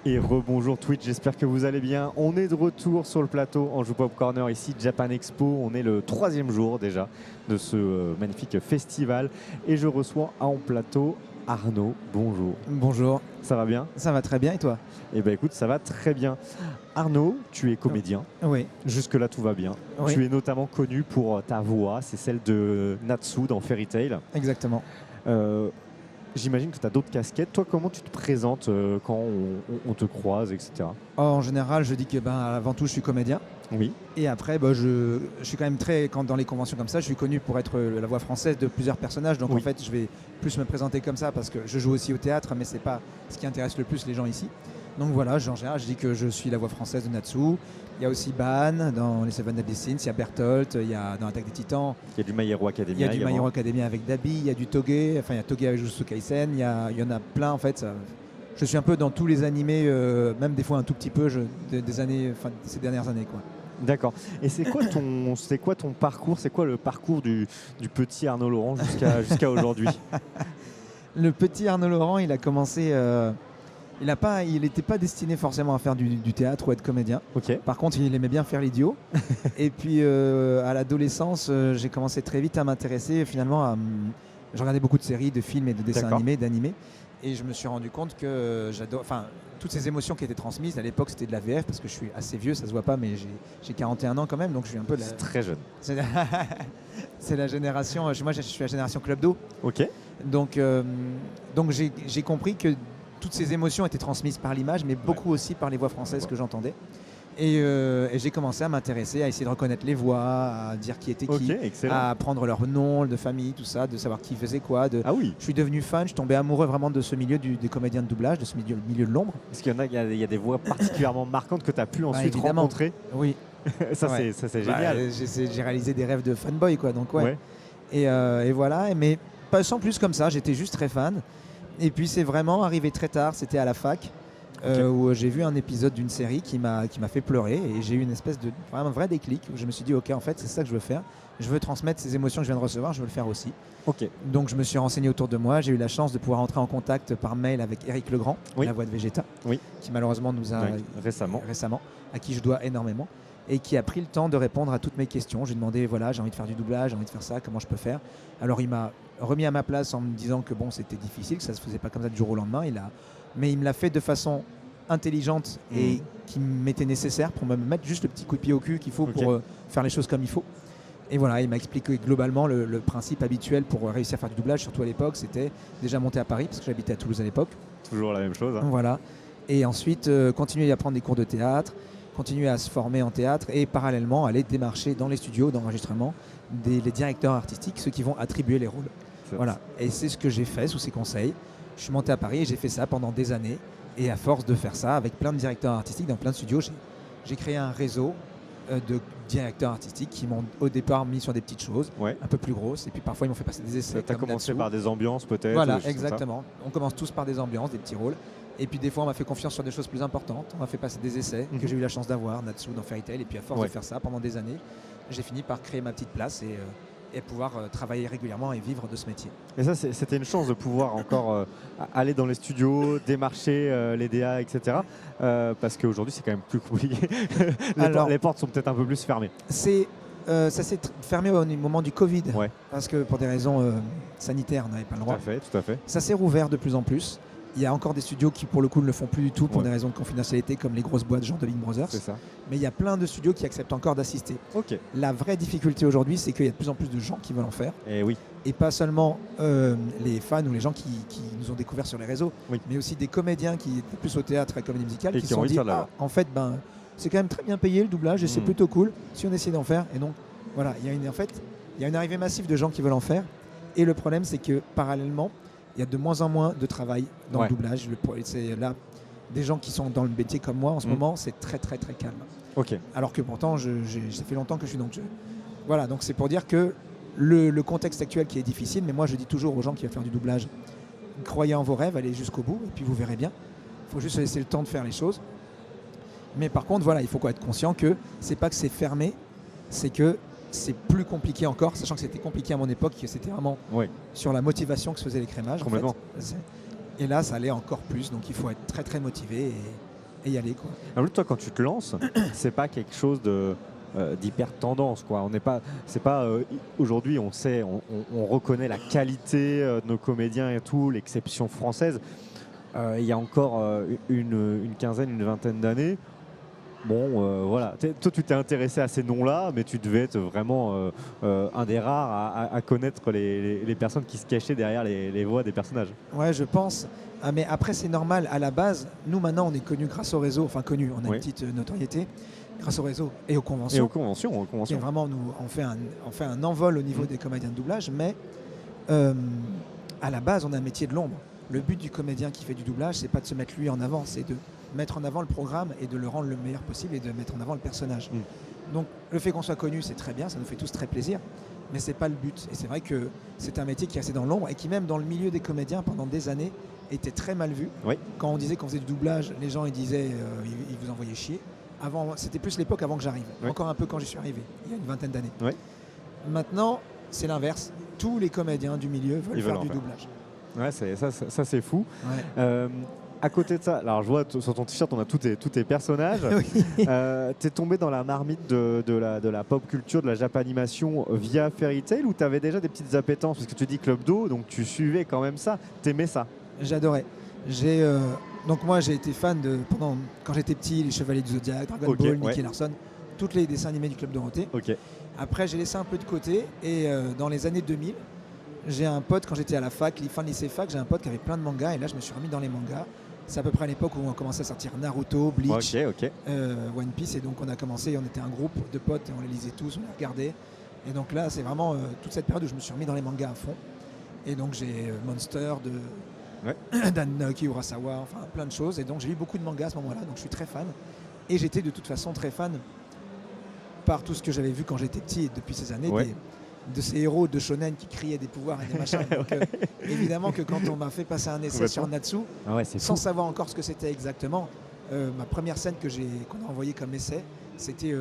Et rebonjour Twitch, j'espère que vous allez bien. On est de retour sur le plateau en Joue Pop Corner, ici Japan Expo. On est le 3e jour déjà de ce magnifique festival. Et je reçois en plateau Arnaud. Bonjour. Bonjour. Ça va bien? Ça va très bien et toi? Eh bien écoute, ça va très bien. Arnaud, tu es comédien. Oui. Jusque-là, tout va bien. Oui. Tu es notamment connu pour ta voix, c'est celle de Natsu dans Fairy Tail. Exactement. J'imagine que tu as d'autres casquettes. Toi, comment tu te présentes quand on te croise, etc. En général, je dis que avant tout, je suis comédien. Oui. Et après, je suis quand même dans les conventions comme ça, je suis connu pour être la voix française de plusieurs personnages. Donc Oui. en fait, je vais plus me présenter comme ça parce que je joue aussi au théâtre, mais c'est pas ce qui intéresse le plus les gens ici. Donc voilà, en général, je dis que je suis la voix française de Natsu. Il y a aussi Ban dans les Seven Deadly Sins, il y a Bertolt, il y a dans Attaque des Titans. Il y a du My Hero Academia. Il y a du également. My Hero Academia avec Dabi, il y a du Toge, enfin il y a Toge avec Jujutsu Kaisen, il y en a plein en fait. Je suis un peu dans tous les animés, même des fois un tout petit peu des années, enfin ces dernières années quoi. D'accord. Et c'est quoi ton parcours? C'est quoi le parcours du petit Arnaud Laurent jusqu'à aujourd'hui? Le petit Arnaud Laurent, il a commencé. Il n'était pas destiné forcément à faire du théâtre ou être comédien. Ok. Par contre, il aimait bien faire l'idiot. Et puis à l'adolescence, j'ai commencé très vite à m'intéresser finalement je regardais beaucoup de séries, de films et de dessins animés, d'animés. Et je me suis rendu compte que j'adore. Enfin, toutes ces émotions qui étaient transmises, à l'époque c'était de la VF parce que je suis assez vieux, ça se voit pas, mais j'ai 41 ans quand même, donc je suis un peu. C'est très jeune. C'est la génération. Moi, je suis la génération Club d'eau. Ok. Donc j'ai compris que toutes ces émotions étaient transmises par l'image, mais beaucoup aussi par les voix françaises que j'entendais. Et j'ai commencé à m'intéresser, à essayer de reconnaître les voix, à dire qui était qui, à prendre leur nom de famille, tout ça, de savoir qui faisait quoi. Ah oui. Je suis devenu fan, je suis tombé amoureux vraiment de ce milieu des comédiens de doublage, de ce milieu de l'ombre. Parce qu'il y a des voix particulièrement marquantes que tu as pu ensuite rencontrer. Oui. Ça, c'est génial. J'ai réalisé des rêves de fanboy, quoi. Donc, ouais. Et voilà, mais pas sans plus comme ça, j'étais juste très fan. Et puis c'est vraiment arrivé très tard, c'était à la fac, où j'ai vu un épisode d'une série qui m'a fait pleurer et j'ai eu une espèce de vraiment un vrai déclic où je me suis dit ok, en fait c'est ça que je veux faire, je veux transmettre ces émotions que je viens de recevoir, je veux le faire aussi. Ok. Donc je me suis renseigné autour de moi, j'ai eu la chance de pouvoir entrer en contact par mail avec Éric Legrand, la voix de Vegeta, qui malheureusement nous a récemment, à qui je dois énormément, et qui a pris le temps de répondre à toutes mes questions. J'ai demandé, voilà, j'ai envie de faire du doublage, j'ai envie de faire ça, comment je peux faire? Alors il m'a remis à ma place en me disant que bon, c'était difficile, que ça se faisait pas comme ça du jour au lendemain. Mais il me l'a fait de façon intelligente et qui m'était nécessaire pour me mettre juste le petit coup de pied au cul qu'il faut pour faire les choses comme il faut. Et voilà, il m'a expliqué globalement le principe habituel pour réussir à faire du doublage, surtout à l'époque, c'était déjà monter à Paris, parce que j'habitais à Toulouse à l'époque. Toujours la même chose. Hein. Voilà. Et ensuite, continuer à prendre des cours de théâtre, continuer à se former en théâtre et parallèlement aller démarcher dans les studios d'enregistrement les directeurs artistiques, ceux qui vont attribuer les rôles. Voilà. Et c'est ce que j'ai fait sous ses conseils. Je suis monté à Paris et j'ai fait ça pendant des années. Et à force de faire ça, avec plein de directeurs artistiques dans plein de studios, j'ai créé un réseau de directeurs artistiques qui m'ont au départ mis sur des petites choses un peu plus grosses. Et puis parfois ils m'ont fait passer des essais. Tu as commencé par des ambiances peut-être? Voilà, exactement. On commence tous par des ambiances, des petits rôles. Et puis des fois on m'a fait confiance sur des choses plus importantes. On m'a fait passer des essais que j'ai eu la chance d'avoir, Natsu dans Fairy Tail. Et puis à force de faire ça pendant des années, j'ai fini par créer ma petite place et pouvoir travailler régulièrement et vivre de ce métier. Et ça, c'était une chance de pouvoir encore aller dans les studios, démarcher les DA, etc. Parce qu'aujourd'hui, c'est quand même plus compliqué. Les portes sont peut-être un peu plus fermées. Ça s'est fermé au moment du Covid, parce que pour des raisons sanitaires, on n'avait pas le droit. Tout à fait. Ça s'est rouvert de plus en plus. Il y a encore des studios qui, pour le coup, ne le font plus du tout pour des raisons de confidentialité, comme les grosses boîtes genre de Big Brothers. C'est ça. Mais il y a plein de studios qui acceptent encore d'assister. La vraie difficulté aujourd'hui, c'est qu'il y a de plus en plus de gens qui veulent en faire. Et pas seulement les fans ou les gens qui nous ont découverts sur les réseaux, mais aussi des comédiens qui étaient plus au théâtre et comédie musicale, qui se sont dit en fait, c'est quand même très bien payé le doublage et c'est plutôt cool si on essaie d'en faire. Et donc, voilà, il y a une arrivée massive de gens qui veulent en faire. Et le problème, c'est que parallèlement, il y a de moins en moins de travail dans le doublage. C'est là, des gens qui sont dans le métier comme moi en ce moment, c'est très très très calme. Alors que pourtant, ça fait longtemps que je suis dans le jeu. Voilà, donc c'est pour dire que le contexte actuel qui est difficile, mais moi je dis toujours aux gens qui veulent faire du doublage, croyez en vos rêves, allez jusqu'au bout et puis vous verrez bien. Il faut juste laisser le temps de faire les choses. Mais par contre, voilà, il faut être conscient que c'est pas que c'est fermé, c'est que c'est plus compliqué encore, sachant que c'était compliqué à mon époque, que c'était vraiment sur la motivation que se faisait l'écrémage. Complètement. Et là, ça allait encore plus, donc il faut être très très motivé et y aller, quoi. Alors, toi, quand tu te lances, c'est pas quelque chose d'hyper tendance, quoi. On n'est pas, c'est pas aujourd'hui, on sait, on reconnaît la qualité de nos comédiens et tout, l'exception française. Il y a encore une quinzaine, une vingtaine d'années. Bon, voilà. Toi, tu t'es intéressé à ces noms-là, mais tu devais être vraiment un des rares à connaître les personnes qui se cachaient derrière les voix des personnages. Ouais, je pense. Ah, mais après, c'est normal. À la base, nous, maintenant, on est connus grâce au réseau. Enfin, connus, on a une petite notoriété grâce au réseau et aux conventions. Et aux conventions. Qui vraiment, on fait un envol au niveau des comédiens de doublage. Mais à la base, on a un métier de l'ombre. Le but du comédien qui fait du doublage, c'est pas de se mettre lui en avant, c'est de mettre en avant le programme et de le rendre le meilleur possible et de mettre en avant le personnage. Donc le fait qu'on soit connu, c'est très bien, ça nous fait tous très plaisir, mais c'est pas le but. Et c'est vrai que c'est un métier qui est assez dans l'ombre et qui même dans le milieu des comédiens pendant des années était très mal vu. Oui. Quand on disait qu'on faisait du doublage, les gens ils disaient ils vous envoyaient chier. Avant, c'était plus l'époque avant que j'arrive. Oui. Encore un peu quand j'y suis arrivé, il y a une vingtaine d'années. Oui. Maintenant, c'est l'inverse. Tous les comédiens du milieu veulent faire du doublage. Ouais, ça c'est fou. Ouais. À côté de ça, alors je vois sur ton t-shirt on a tous tes personnages. Oui. T'es tombé dans la marmite de la pop culture, de la Japanimation via Fairy Tail, ou t'avais déjà des petites appétences, parce que tu dis Club Do, donc tu suivais quand même ça, t'aimais ça? J'adorais. Donc moi j'ai été fan quand j'étais petit, les Chevaliers du Zodiac, Dragon Ball, Nicky Larson, tous les dessins animés du Club Dorothée. Okay. Après j'ai laissé un peu de côté et dans les années 2000, j'ai un pote, quand j'étais à la fac, fin de lycée fac, j'ai un pote qui avait plein de mangas et là je me suis remis dans les mangas. C'est à peu près à l'époque où on commençait à sortir Naruto, Bleach, One Piece, et donc on a commencé, on était un groupe de potes et on les lisait tous, on les regardait. Et donc là c'est vraiment toute cette période où je me suis remis dans les mangas à fond. Et donc j'ai Monster d'Anaoki Urasawa, enfin plein de choses. Et donc j'ai lu beaucoup de mangas à ce moment-là, donc je suis très fan. Et j'étais de toute façon très fan par tout ce que j'avais vu quand j'étais petit et depuis ces années, de ces héros de shonen qui criaient des pouvoirs et des machins. Donc, évidemment que quand on m'a fait passer un essai sur Natsu, sans savoir encore ce que c'était exactement, ma première scène qu'on a envoyée comme essai, c'était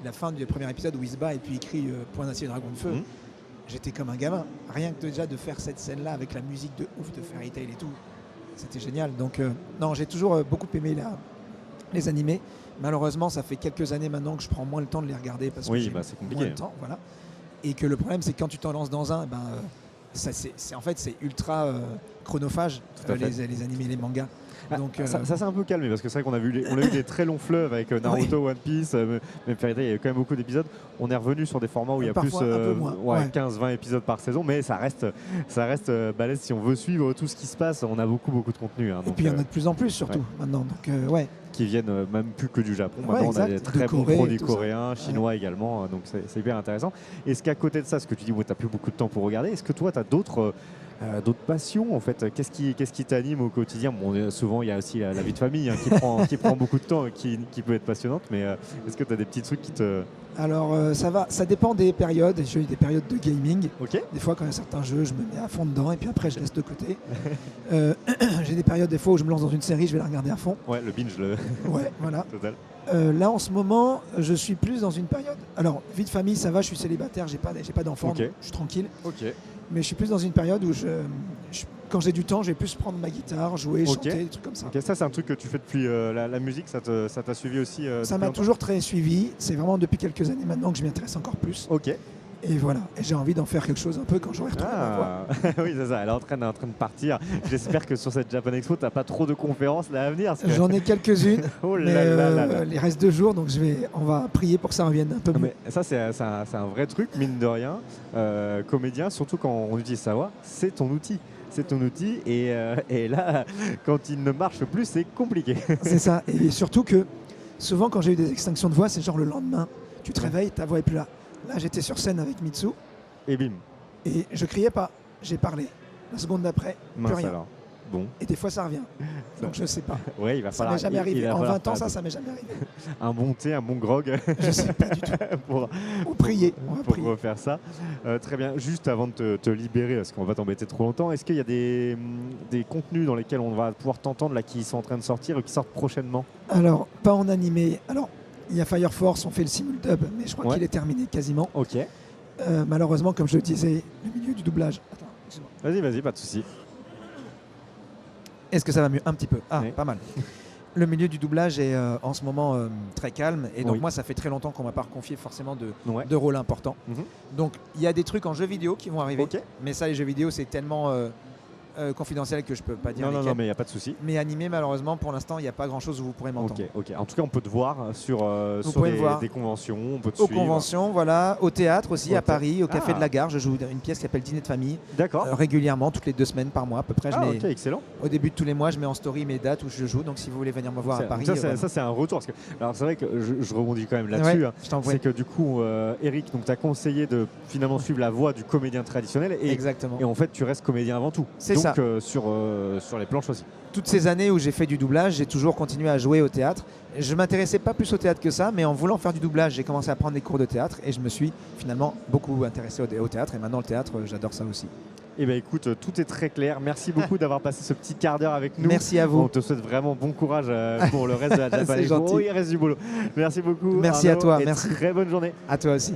la fin du premier épisode où il se bat et puis il crie Point d'acier, dragon de feu. J'étais comme un gamin. Rien que déjà de faire cette scène-là avec la musique de ouf de Fairy Tail et tout, c'était génial. Donc non, j'ai toujours beaucoup aimé les animés. Malheureusement, ça fait quelques années maintenant que je prends moins le temps de les regarder parce que j'ai moins de temps. Voilà. Et que le problème, c'est que quand tu t'en lances dans un, c'est ultra chronophage, les animés, les mangas. Donc, ça s'est un peu calmé parce que c'est vrai qu'on a eu des très longs fleuves avec Naruto, One Piece, mais Fairy Tail, il y a quand même beaucoup d'épisodes. On est revenu sur des formats où il y a parfois plus 15-20 épisodes par saison, mais ça reste balèze si on veut suivre tout ce qui se passe. On a beaucoup de contenu. Hein, et puis il y en a de plus en plus surtout maintenant. Donc, qui viennent même plus que du Japon. Maintenant, on a des très bons produits coréens, chinois également, donc c'est hyper intéressant. Est-ce qu'à côté de ça, ce que tu dis, tu n'as plus beaucoup de temps pour regarder, est-ce que toi, tu as d'autres passions en fait? Qu'est-ce qui t'anime au quotidien? Souvent, il y a aussi la vie de famille qui prend beaucoup de temps et qui peut être passionnante, mais est-ce que tu as des petits trucs qui te... Alors, ça dépend des périodes. J'ai eu des périodes de gaming. Des fois, quand il y a certains jeux, je me mets à fond dedans et puis après, je laisse de côté. J'ai des périodes, des fois, où je me lance dans une série, je vais la regarder à fond. Ouais, le binge. Ouais, voilà. Total. Là, en ce moment, je suis plus dans une période... Alors, vie de famille, ça va, je suis célibataire, j'ai pas d'enfant, donc je suis tranquille. Mais je suis plus dans une période où quand j'ai du temps, je vais plus prendre ma guitare, jouer, chanter, des trucs comme ça. Ça, c'est un truc que tu fais depuis la musique, ça t'a suivi aussi ça m'a toujours très suivi. C'est vraiment depuis quelques années maintenant que je m'y intéresse encore plus. Et voilà, et j'ai envie d'en faire quelque chose un peu quand j'aurai retrouvé ma voix. Oui, c'est ça, elle est en train de partir. J'espère que sur cette Japan Expo, tu n'as pas trop de conférences là à venir. J'en ai quelques-unes, mais les restes de jours, donc on va prier pour que ça revienne un peu mieux. Mais ça, c'est un vrai truc, mine de rien. Comédien, surtout quand on utilise sa voix, c'est ton outil. C'est ton outil et là, quand il ne marche plus, c'est compliqué. C'est ça, et surtout que souvent quand j'ai eu des extinctions de voix, c'est genre le lendemain, tu te réveilles, ta voix est plus là. Là, j'étais sur scène avec Mitsu. Et bim. Et je criais pas, j'ai parlé. La seconde d'après, plus rien. Alors. Bon. Et des fois, ça revient. Donc, je sais pas. Ouais, il va falloir. Ça m'est jamais arrivé. En 20 ans, ça m'est jamais arrivé. Un bon thé, un bon grog. Je sais pas du tout. Pour prier. Pour refaire ça. Très bien. Juste avant de te libérer, parce qu'on va t'embêter trop longtemps, est-ce qu'il y a des contenus dans lesquels on va pouvoir t'entendre là qui sont en train de sortir ou qui sortent prochainement? Alors, pas en animé. Alors, il y a Fire Force, on fait le simul-dub, mais je crois qu'il est terminé quasiment. Malheureusement, comme je le disais, le milieu du doublage. Attends, vas-y, pas de souci. Est-ce que ça va mieux? Un petit peu. Ah, pas mal. Le milieu du doublage est en ce moment très calme. Et donc moi, ça fait très longtemps qu'on ne m'a pas confié forcément de rôle important. Donc il y a des trucs en jeux vidéo qui vont arriver. Mais ça, les jeux vidéo, c'est tellement confidentiel que je peux pas dire. Non, mais il n'y a pas de souci. Mais animé, malheureusement, pour l'instant, il n'y a pas grand-chose où vous pourrez m'entendre. Ok. En tout cas, on peut te voir sur des conventions. On peut te aux suivre. Conventions, voilà. Au théâtre aussi, à Paris, au Café de la Gare. Je joue une pièce qui s'appelle Dîner de famille. D'accord. Régulièrement, toutes les 2 semaines par mois à peu près. Ok, excellent. Au début de tous les mois, je mets en story mes dates où je joue. Donc si vous voulez venir me voir à Paris. Ça, c'est un retour. Parce que, alors, c'est vrai que je rebondis quand même là-dessus. C'est que du coup, Eric, tu as conseillé de finalement suivre la voie du comédien traditionnel. Exactement. Et en fait, tu restes comédien avant tout. C'est ça. Sur les planches aussi. Toutes ces années où j'ai fait du doublage, j'ai toujours continué à jouer au théâtre. Je ne m'intéressais pas plus au théâtre que ça, mais en voulant faire du doublage, j'ai commencé à prendre des cours de théâtre et je me suis finalement beaucoup intéressé au théâtre. Et maintenant, le théâtre, j'adore ça aussi. Eh bien écoute, tout est très clair. Merci beaucoup d'avoir passé ce petit quart d'heure avec nous. Merci à vous. On te souhaite vraiment bon courage pour le reste de la Japan C'est gentil. Il reste du boulot. Merci beaucoup. Merci Arnaud, à toi. Et merci. très bonne journée. À toi aussi.